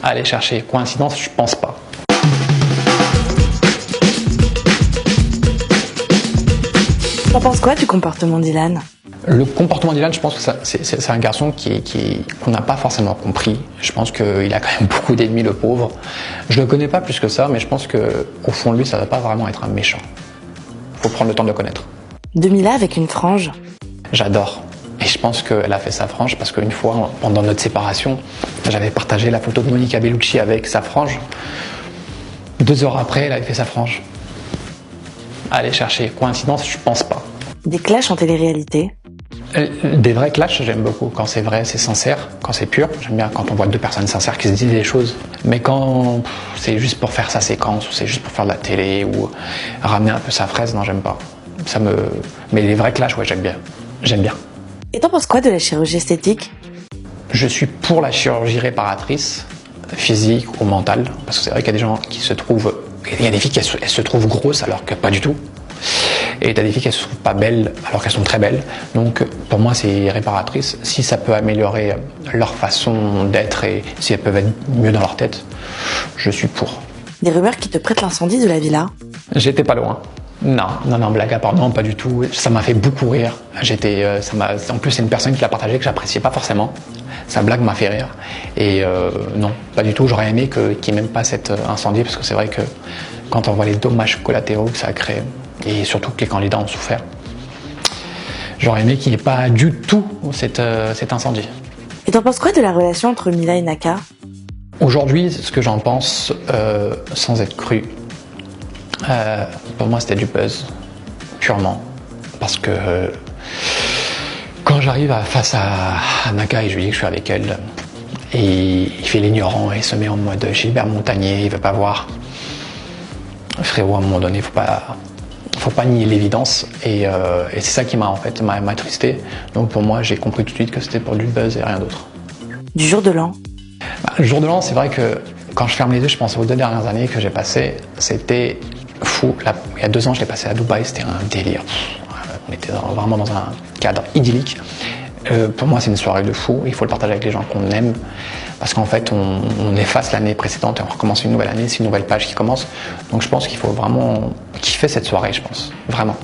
Aller chercher coïncidence, je pense pas. T'en penses quoi du comportement d'Ilan? Le comportement d'Ilan, je pense que c'est un garçon qu'on n'a pas forcément compris. Je pense qu'il a quand même beaucoup d'ennemis, le pauvre. Je le connais pas plus que ça, mais je pense qu'au fond de lui, ça va pas vraiment être un méchant. Faut prendre le temps de le connaître. De Mila avec une frange? J'adore. Et je pense qu'elle a fait sa frange parce qu'une fois, pendant notre séparation, j'avais partagé la photo de Monica Bellucci avec sa frange. 2 heures après, elle avait fait sa frange. Aller chercher coïncidence, je pense pas. Des clashs en télé-réalité? Des vrais clashs, j'aime beaucoup. Quand c'est vrai, c'est sincère, quand c'est pur. J'aime bien quand on voit 2 personnes sincères qui se disent des choses. Mais quand c'est juste pour faire sa séquence, ou c'est juste pour faire de la télé, ou ramener un peu sa fraise, non, j'aime pas. Mais les vrais clashs, ouais, j'aime bien. J'aime bien. Et t'en penses quoi de la chirurgie esthétique? Je suis pour la chirurgie réparatrice, physique ou mentale. Parce que c'est vrai qu'il y a des gens qui se trouvent... Il y a des filles qui elles se trouvent grosses alors que pas du tout. Et t'as des filles qui ne se trouvent pas belles alors qu'elles sont très belles. Donc pour moi c'est réparatrice. Si ça peut améliorer leur façon d'être et si elles peuvent être mieux dans leur tête, je suis pour. Des rumeurs qui te prêtent l'incendie de la villa? J'étais pas loin. Non, blague à part, non, pas du tout. Ça m'a fait beaucoup rire. En plus c'est une personne qui l'a partagé que j'appréciais pas forcément. Sa blague m'a fait rire. Et non, pas du tout. J'aurais aimé qu'il n'y ait même pas cet incendie parce que c'est vrai que quand on voit les dommages collatéraux que ça a créé, et surtout que les candidats ont souffert, j'aurais aimé qu'il n'y ait pas du tout cet incendie. Et t'en penses quoi de la relation entre Mila et Naka? Aujourd'hui, ce que j'en pense, sans être cru, pour moi c'était du buzz, purement. Parce que quand j'arrive face à Naka et je lui dis que je suis avec elle, et il fait l'ignorant et il se met en mode Gilbert Montagnier, il veut pas voir. Frérot, à un moment donné, faut pas nier l'évidence et c'est ça qui m'a attristé. Donc pour moi, j'ai compris tout de suite que c'était pour du buzz et rien d'autre. Du jour de l'an? Le jour de l'an, c'est vrai que quand je ferme les yeux, je pense aux 2 dernières années que j'ai passées. C'était fou. Il y a 2 ans, je l'ai passé à Dubaï, c'était un délire. On était vraiment dans un cadre idyllique. Pour moi, c'est une soirée de fou. Il faut le partager avec les gens qu'on aime. Parce qu'en fait, on efface l'année précédente et on recommence une nouvelle année. C'est une nouvelle page qui commence. Donc je pense qu'il faut vraiment kiffer cette soirée, je pense. Vraiment.